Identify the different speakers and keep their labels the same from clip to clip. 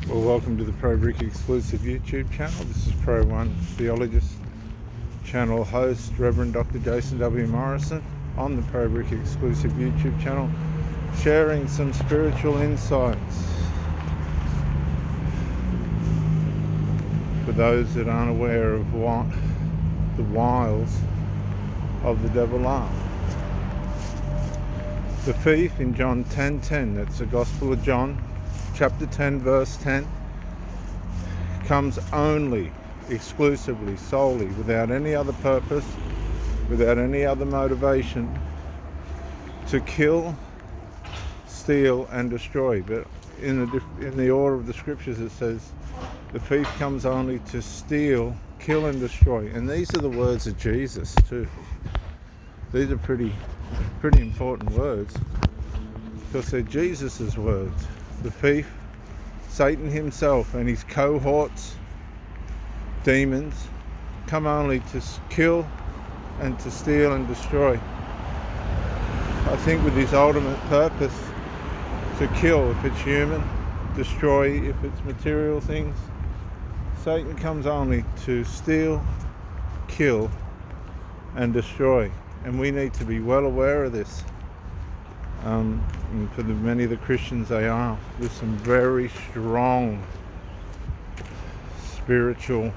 Speaker 1: Well, welcome to the Pro Brick exclusive YouTube channel. This is Pro One Theologist channel host, Reverend Dr. Jason W. Morrison, on the Pro Brick exclusive YouTube channel, sharing some spiritual insights for those that aren't aware of what the wiles of the devil are. The thief in John 10:10, that's the Gospel of John, chapter 10, verse 10, comes only, exclusively, solely, without any other purpose, without any other motivation, to kill, steal, and destroy. But in the order of the scriptures, it says the thief comes only to steal, kill, and destroy. And these are the words of Jesus too. These are pretty important words, because they're Jesus's words. The thief, Satan himself, and his cohorts, demons, come only to kill and to steal and destroy. I think with his ultimate purpose, to kill if it's human, destroy if it's material things. Satan comes only to steal, kill, and destroy. And we need to be well aware of this. And for many of the Christians, they are. There's some very strong spiritual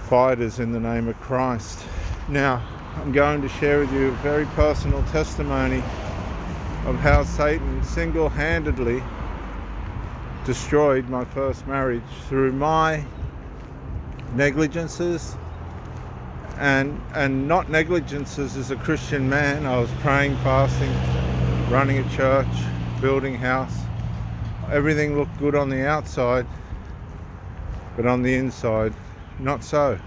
Speaker 1: fighters in the name of Christ. Now, I'm going to share with you a very personal testimony of how Satan single-handedly destroyed my first marriage through my negligences and not negligences as a Christian man. I was praying, fasting, running a church, building a house. Everything looked good on the outside, but on the inside, not so.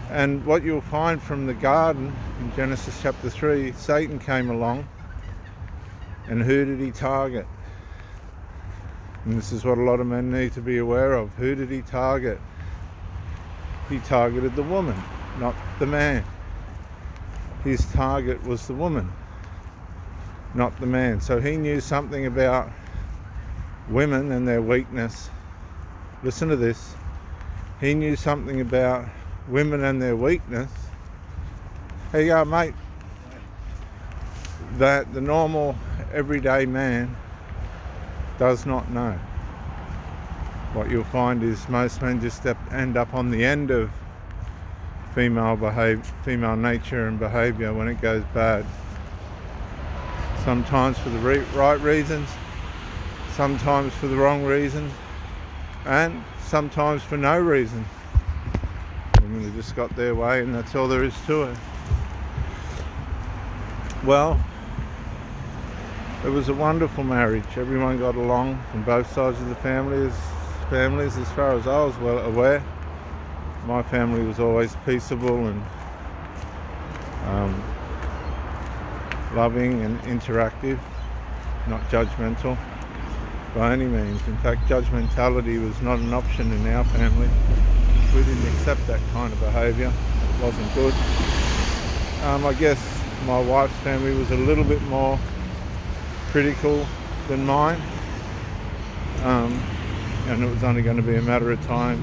Speaker 1: And what you'll find from the garden in Genesis chapter 3, Satan came along, and who did he target? And this is what a lot of men need to be aware of. Who did he target? He targeted the woman, not the man. His target was the woman, not the man. So he knew something about women and their weakness. Listen to this. He knew something about women and their weakness. Here you go, mate. That the normal, everyday man does not know. What you'll find is most men just end up on the end of female nature and behaviour when it goes bad. Sometimes for the right reasons, sometimes for the wrong reasons, and sometimes for no reason. Women have just got their way, and that's all there is to it. Well, it was a wonderful marriage. Everyone got along from both sides of the families. As far as I was well aware, my family was always peaceable and loving and interactive, not judgmental by any means. In fact, judgmentality was not an option in our family. We didn't accept that kind of behaviour. It wasn't good. I guess my wife's family was a little bit more critical than mine. And it was only going to be a matter of time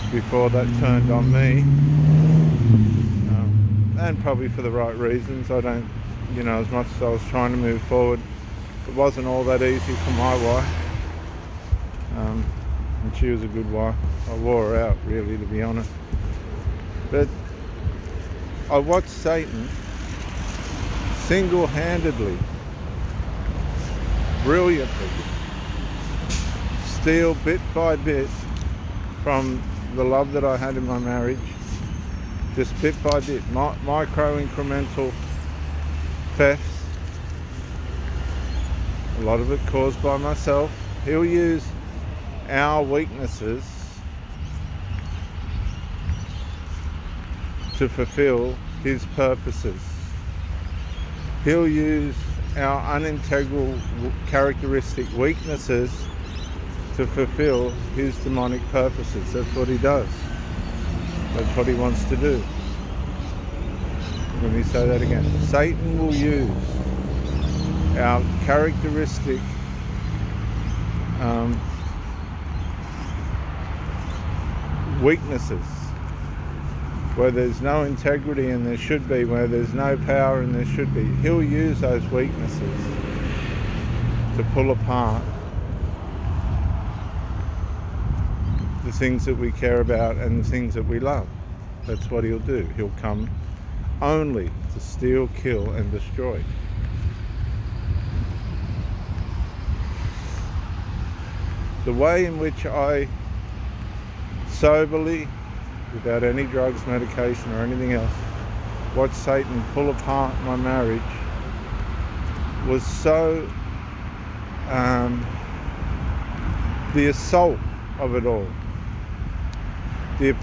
Speaker 1: before that turned on me, and probably for the right reasons. I don't, as much as I was trying to move forward, it wasn't all that easy for my wife, and she was a good wife. I wore her out, really, to be honest. But I watched Satan single-handedly, brilliantly, steal bit by bit from the love that I had in my marriage, just bit by bit, micro incremental thefts, a lot of it caused by myself. He'll use our weaknesses to fulfill his purposes. He'll use our unintegral characteristic weaknesses to fulfill his demonic purposes. That's what he does. That's what he wants to do. Let me say that again. Satan will use our characteristic weaknesses, where there's no integrity and there should be, where there's no power and there should be. He'll use those weaknesses to pull apart the things that we care about and the things that we love. That's what he'll do. He'll come only to steal, kill, and destroy. The way in which I soberly, without any drugs, medication, or anything else, watched Satan pull apart my marriage was so the assault of it all, the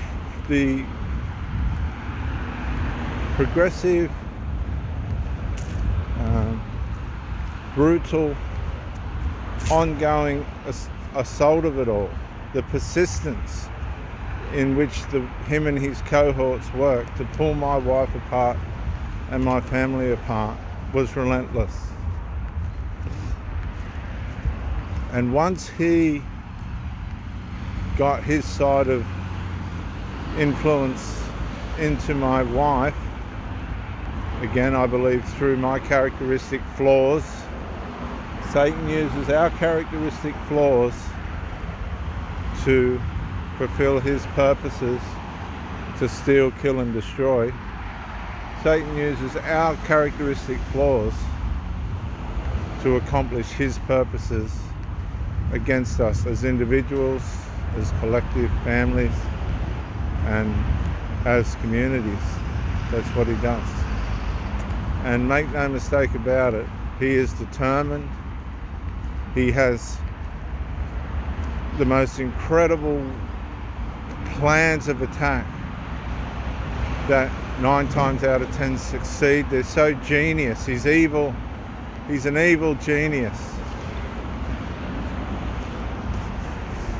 Speaker 1: progressive, brutal, ongoing assault of it all, the persistence in which him and his cohorts worked to pull my wife apart and my family apart was relentless. And once he got his side of influence into my wife, again I believe through my characteristic flaws, Satan uses our characteristic flaws to fulfill his purposes, to steal, kill, and destroy. Satan uses our characteristic flaws to accomplish his purposes against us as individuals, as collective families, and as communities. That's what he does. And make no mistake about it, he is determined. He has the most incredible plans of attack that 9 times out of 10 succeed. They're so genius. He's evil. He's an evil genius.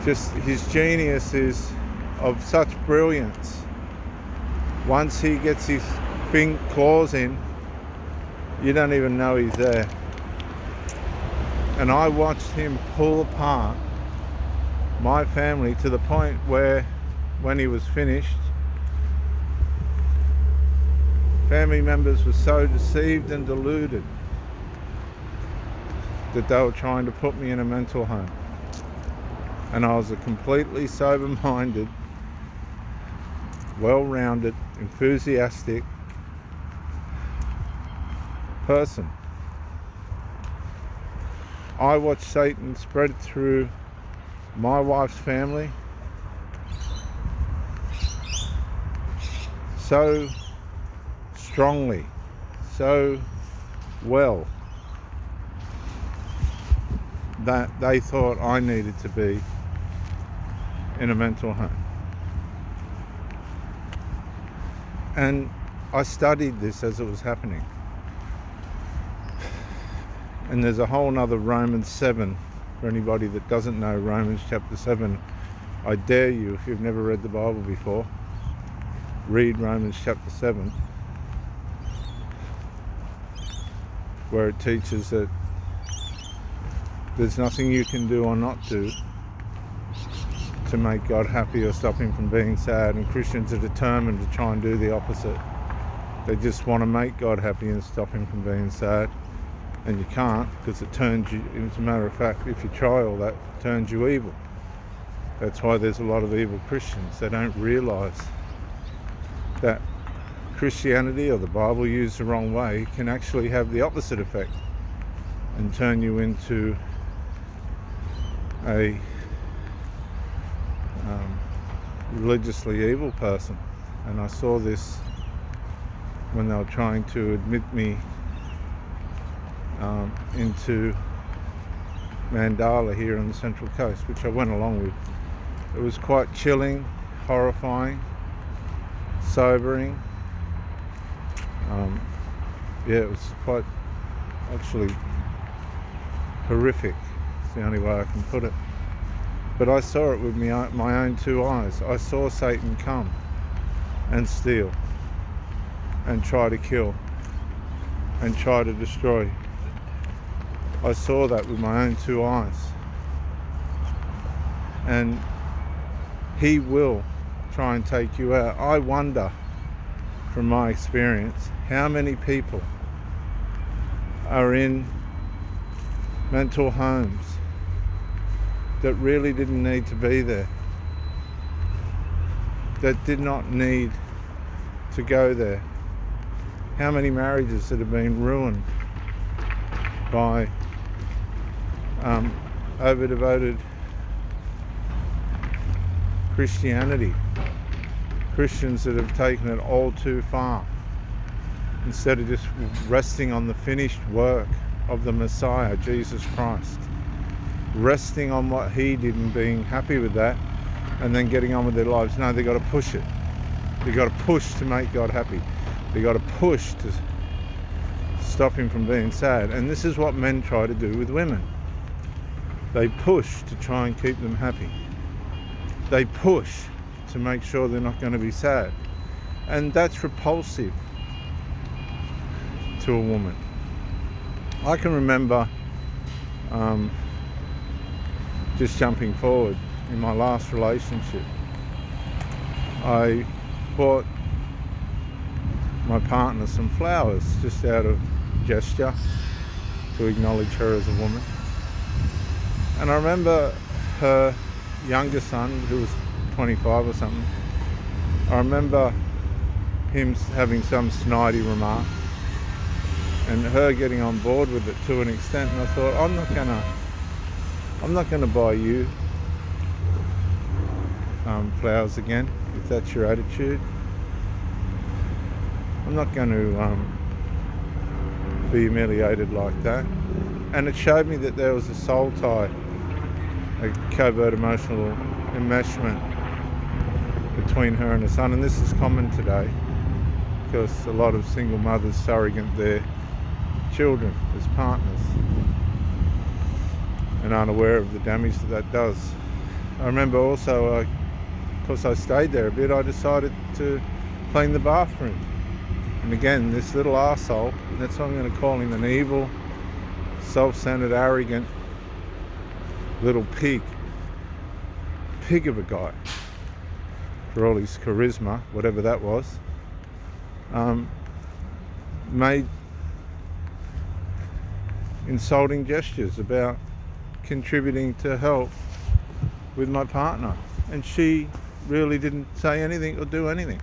Speaker 1: Just his genius is of such brilliance. Once he gets his claws in, you don't even know he's there. And I watched him pull apart my family to the point where, when he was finished, family members were so deceived and deluded that they were trying to put me in a mental home. And I was a completely sober-minded, well-rounded, enthusiastic person. I watched Satan spread through my wife's family so strongly, so well, that they thought I needed to be in a mental home. And I studied this as it was happening. And there's a whole nother Romans 7 for anybody that doesn't know Romans chapter 7. I dare you, if you've never read the Bible before, read Romans chapter 7, where it teaches that there's nothing you can do or not do to make God happy or stop him from being sad, and Christians are determined to try and do the opposite. They just want to make God happy and stop him from being sad, and you can't, because it turns you, as a matter of fact, if you try all that, it turns you evil. That's why there's a lot of evil Christians. They don't realise that Christianity, or the Bible used the wrong way, can actually have the opposite effect and turn you into a religiously evil person. And I saw this when they were trying to admit me into Mandala here on the Central Coast, which I went along with. It was quite chilling, horrifying, sobering. Yeah, it was quite actually horrific. It's the only way I can put it. But I saw it with my own 2 eyes. I saw Satan come and steal and try to kill and try to destroy. I saw that with my own two eyes. And he will try and take you out. I wonder, from my experience, how many people are in mental homes that really didn't need to be there, that did not need to go there. How many marriages that have been ruined by over-devoted Christianity. Christians that have taken it all too far, instead of just resting on the finished work of the Messiah, Jesus Christ. Resting on what he did and being happy with that, and then getting on with their lives. No, they've got to push it. They've got to push to make God happy. They've got to push to stop him from being sad. And this is what men try to do with women. They push to try and keep them happy. They push to make sure they're not going to be sad. And that's repulsive to a woman. I can remember, just jumping forward, in my last relationship, I bought my partner some flowers just out of gesture to acknowledge her as a woman. And I remember her younger son, who was 25 or something, I remember him having some snidey remark and her getting on board with it to an extent, and I thought, I'm not gonna buy you flowers again if that's your attitude. I'm not going to be humiliated like that. And it showed me that there was a soul tie, a covert emotional enmeshment between her and her son. And this is common today because a lot of single mothers surrogate their children as partners and aren't aware of the damage that does. I remember also, because I stayed there a bit, I decided to clean the bathroom. And again, this little arsehole, that's what I'm going to call him, an evil, self-centered, arrogant little pig of a guy, for all his charisma, whatever that was, made insulting gestures about contributing to help with my partner, and she really didn't say anything or do anything.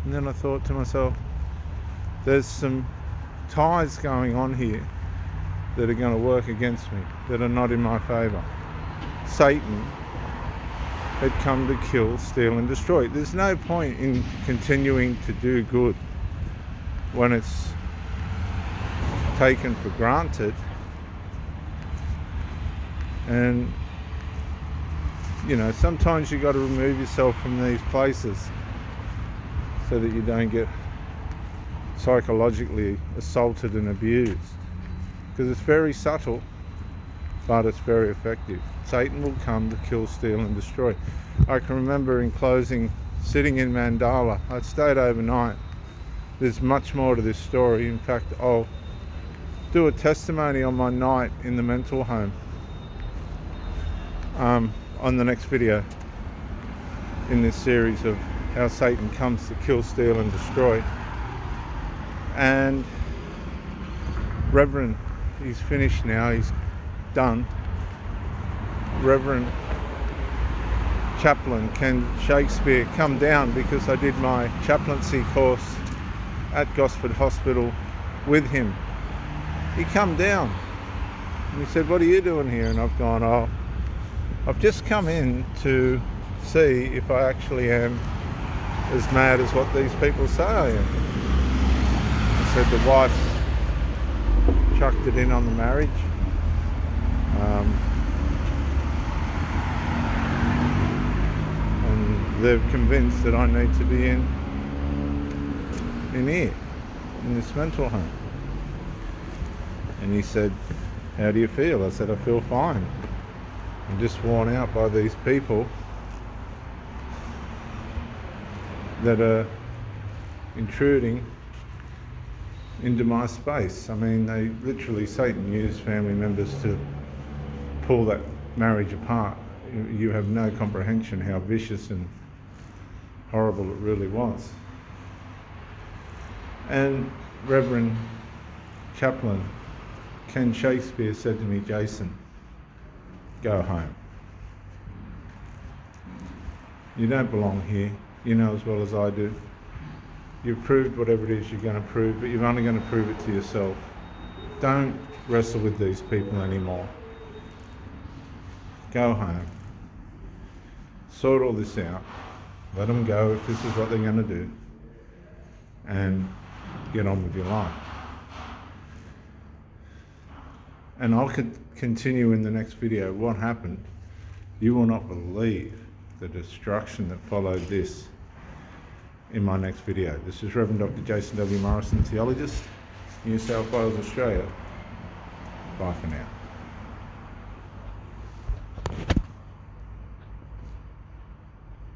Speaker 1: And then I thought to myself, there's some ties going on here that are going to work against me, that are not in my favour. Satan had come to kill, steal and destroy. There's no point in continuing to do good when it's taken for granted. And you know, sometimes you got to remove yourself from these places so that you don't get psychologically assaulted and abused, because it's very subtle, but it's very effective. Satan will come to kill, steal and destroy. I can remember, in closing, sitting in Mandala. I stayed overnight. There's much more to this story. In fact, I'll do a testimony on my night in the mental home on the next video in this series of how Satan comes to kill, steal and destroy. And Reverend, he's finished now, he's done, Reverend Chaplain Ken Shakespeare, come down, because I did my chaplaincy course at Gosford Hospital with him. He come down and he said, "What are you doing here?" And I've gone, "Oh, I've just come in to see if I actually am as mad as what these people say I am." I said the wife chucked it in on the marriage. And they're convinced that I need to be in here, in this mental home. And he said, "How do you feel?" I said, "I feel fine. I'm just worn out by these people that are intruding into my space. I mean, they literally, Satan used family members to pull that marriage apart. You have no comprehension how vicious and horrible it really was. And Reverend Chaplain Ken Shakespeare said to me, Jason, go home. You don't belong here. You know as well as I do. You've proved whatever it is you're going to prove, but you're only going to prove it to yourself. Don't wrestle with these people anymore. Go home. Sort all this out. Let them go if this is what they're going to do. And get on with your life. And I'll continue in the next video what happened. You will not believe the destruction that followed this in my next video. This is Reverend Dr. Jason W. Morrison, theologist, New South Wales, Australia. Bye for now.